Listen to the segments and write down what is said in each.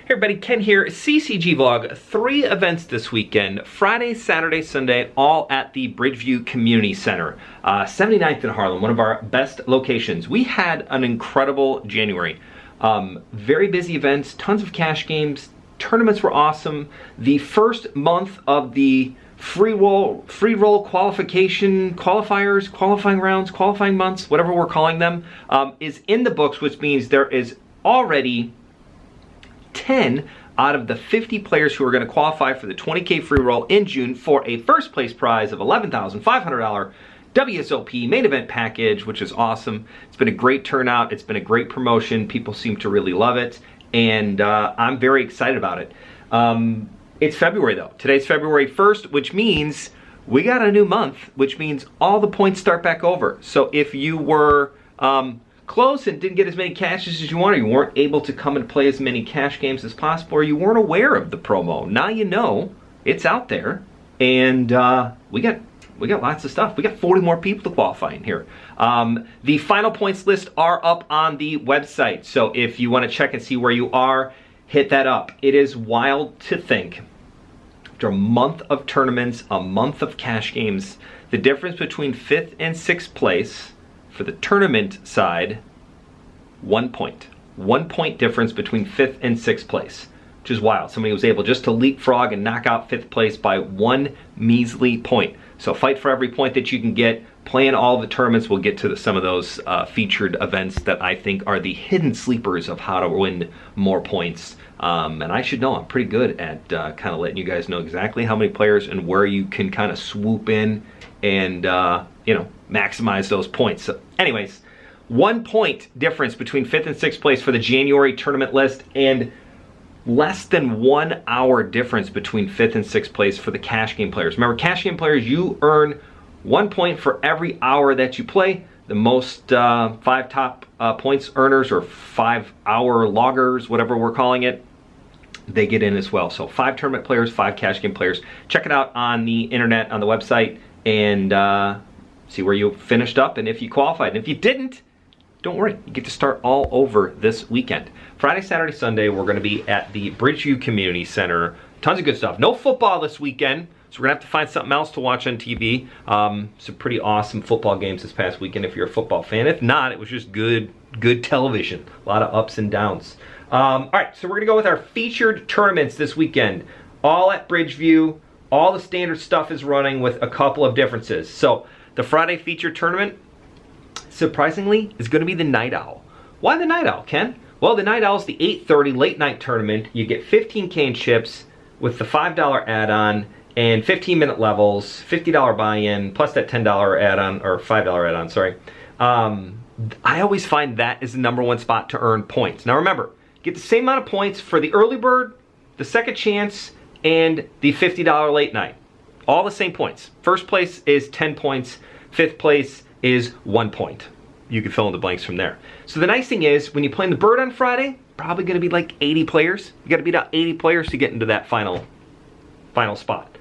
Hey everybody, Ken here, CCG vlog. 3 events this weekend, Friday, Saturday, Sunday, all at the Bridgeview Community Center, 79th in Harlem, one of our best locations. We had an incredible January. Very busy events, tons of cash games, tournaments were awesome. The first month of the free roll qualification, qualifiers, qualifying rounds, qualifying months, whatever we're calling them, is in the books, which means there is already 10 out of the 50 players who are going to qualify for the 20K free roll in June for a first place prize of $11,500 WSOP main event package, which is awesome. It's been a great turnout. It's been a great promotion. People seem to really love it, and I'm very excited about it. It's February though. Today's February 1st, which means we got a new month, which means all the points start back over. So if you were close and didn't get as many cashes as you wanted, you weren't able to come and play as many cash games as possible, or you weren't aware of the promo, now you know it's out there, and we got lots of stuff. We got 40 more people to qualify in here. The final points list are up on the website, so if you want to check and see where you are, hit that up. It is wild to think, after a month of tournaments, a month of cash games, the difference between 5th and 6th place for the tournament side, 1 point. 1 point difference between 5th and 6th place, which is wild. Somebody was able just to leapfrog and knock out 5th place by 1 measly point. So fight for every point that you can get. Playing all the tournaments. We'll get to some of those featured events that I think are the hidden sleepers of how to win more points. And I should know, I'm pretty good at kind of letting you guys know exactly how many players and where you can kind of swoop in and you know, maximize those points. So anyways, 1 point difference between 5th and 6th place for the January tournament list, and less than 1 hour difference between 5th and 6th place for the cash game players. Remember, cash game players, you earn 1 point for every hour that you play. The most 5 top points earners, or 5 hour loggers, whatever we're calling it, they get in as well. So 5 tournament players, 5 cash game players. Check it out on the internet, on the website, and see where you finished up and if you qualified. And if you didn't, don't worry, you get to start all over this weekend. Friday, Saturday, Sunday, we're going to be at the Bridgeview Community Center. Tons of good stuff. No football this weekend, so we're going to have to find something else to watch on TV. Some pretty awesome football games this past weekend if you're a football fan. If not, it was just good television. A lot of ups and downs. All right, so we're going to go with our featured tournaments this weekend. All at Bridgeview. All the standard stuff is running with a couple of differences. So the Friday featured tournament, surprisingly, is going to be the Night Owl. Why the Night Owl, Ken? Well, the Night Owl is the 8:30 late night tournament. You get 15K in chips with the $5 add-on and 15-minute levels, $50 buy-in, plus that $10 add-on, or $5 add-on, sorry. I always find that is the #1 spot to earn points. Now remember, get the same amount of points for the early bird, the second chance, and the $50 late night. All the same points. First place is 10 points. 5th place is 1 point. You can fill in the blanks from there. So the nice thing is, when you play in the bird on Friday, probably going to be like 80 players. You got to beat out 80 players to get into that final spot.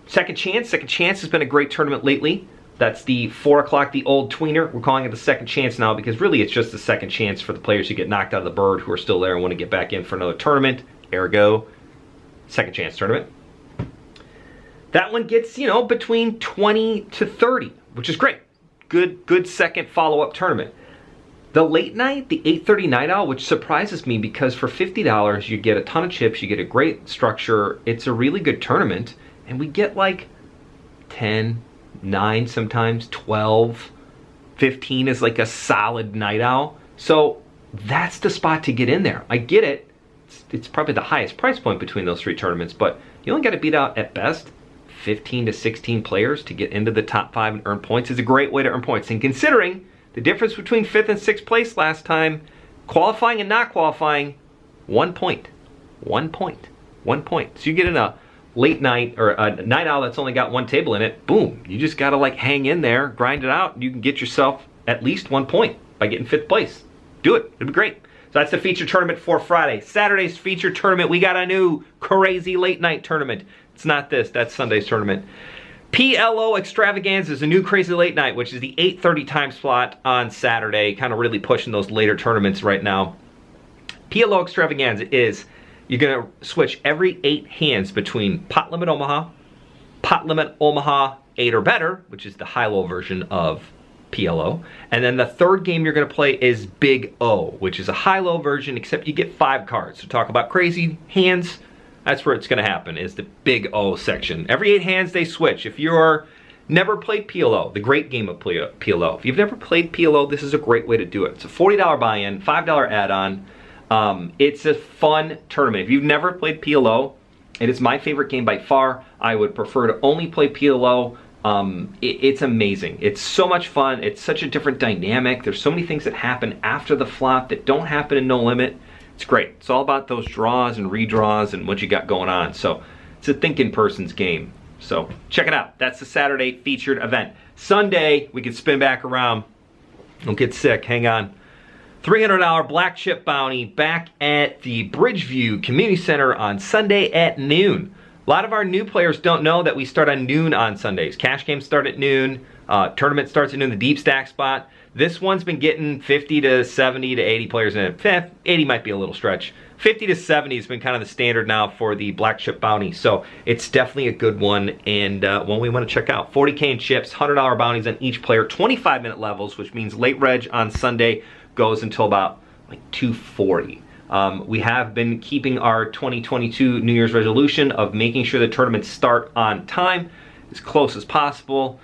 Second chance has been a great tournament lately. That's the 4 o'clock, the old tweener. We're calling it the second chance now because really it's just the second chance for the players who get knocked out of the bird who are still there and want to get back in for another tournament. Ergo, second chance tournament. That one gets, you know, between 20 to 30, which is great. Good second follow-up tournament. The late night, the 8:30 Night Owl, which surprises me because for $50 you get a ton of chips, you get a great structure. It's a really good tournament, and we get like 10, 9 sometimes, 12, 15 is like a solid Night Owl. So that's the spot to get in there. I get it. It's probably the highest price point between those 3 tournaments, but you only got to beat out at best 15 to 16 players to get into the top 5 and earn points. Is a great way to earn points. And considering the difference between 5th and 6th place last time, qualifying and not qualifying, 1 point. 1 point. 1 point. So you get in a late night, or a Night Owl that's only got 1 table in it, boom. You just got to like hang in there, grind it out, and you can get yourself at least 1 point by getting 5th place. Do it. It'll be great. So that's the feature tournament for Friday. Saturday's feature tournament, we got a new crazy late night tournament. It's not this, that's Sunday's tournament. Plo Extravaganza is a new crazy late night, which is the 8:30 time slot on Saturday, kind of really pushing those later tournaments right now. Plo Extravaganza is you're gonna switch every 8 hands between Pot Limit Omaha, Pot Limit Omaha 8 or better, which is the high-low version of PLO. And then the third game you're gonna play is Big O, which is a high-low version, except you get 5 cards. So talk about crazy hands, that's where it's gonna happen, is the Big O section. Every 8 hands they switch. If you're never played PLO, the great game of PLO. If you've never played PLO, this is a great way to do it. It's a $40 buy-in, $5 add-on. It's a fun tournament. If you've never played PLO, it is my favorite game by far. I would prefer to only play PLO. It's amazing. It's so much fun. It's such a different dynamic. There's so many things that happen after the flop that don't happen in No Limit. It's great. It's all about those draws and redraws and what you got going on. So it's a thinking person's game. So check it out. That's the Saturday featured event. Sunday, we can spin back around. Don't get sick. Hang on. $300 black chip bounty back at the Bridgeview Community Center on Sunday at noon. A lot of our new players don't know that we start on noon on Sundays. Cash games start at noon. Tournament starts at noon, the deep stack spot. This one's been getting 50 to 70 to 80 players in it. 80 might be a little stretch. 50 to 70 has been kind of the standard now for the black chip bounty. So it's definitely a good one and one we want to check out. 40K in chips, $100 bounties on each player, 25-minute levels, which means late reg on Sunday goes until about like 2:40. We have been keeping our 2022 New Year's resolution of making sure the tournaments start on time, as close as possible.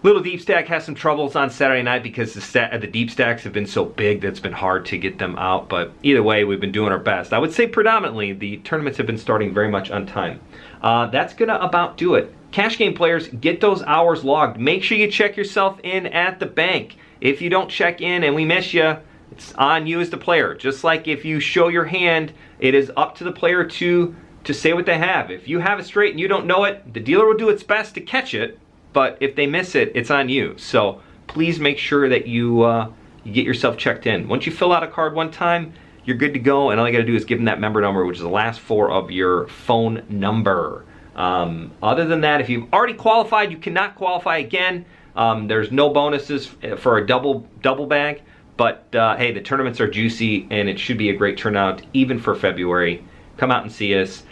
Little Deep Stack has some troubles on Saturday night because the deep stacks have been so big that it's been hard to get them out, but either way, we've been doing our best. I would say predominantly, the tournaments have been starting very much on time. That's gonna about do it. Cash game players, get those hours logged. Make sure you check yourself in at the bank. If you don't check in and we miss you, it's on you as the player. Just like if you show your hand, it is up to the player to say what they have. If you have it straight and you don't know it, the dealer will do its best to catch it, but if they miss it, it's on you. So please make sure that you get yourself checked in. Once you fill out a card one time, you're good to go, and all you gotta do is give them that member number, which is the last 4 of your phone number. Other than that, if you've already qualified, you cannot qualify again. There's no bonuses for a double bag, but hey, the tournaments are juicy and it should be a great turnout even for February. Come out and see us.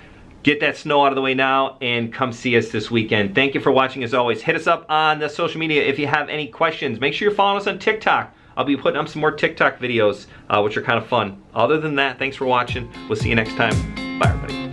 Get that snow out of the way now and come see us this weekend. Thank you for watching as always. Hit us up on the social media if you have any questions. Make sure you're following us on TikTok. I'll be putting up some more TikTok videos, which are kind of fun. Other than that, thanks for watching. We'll see you next time. Bye, everybody.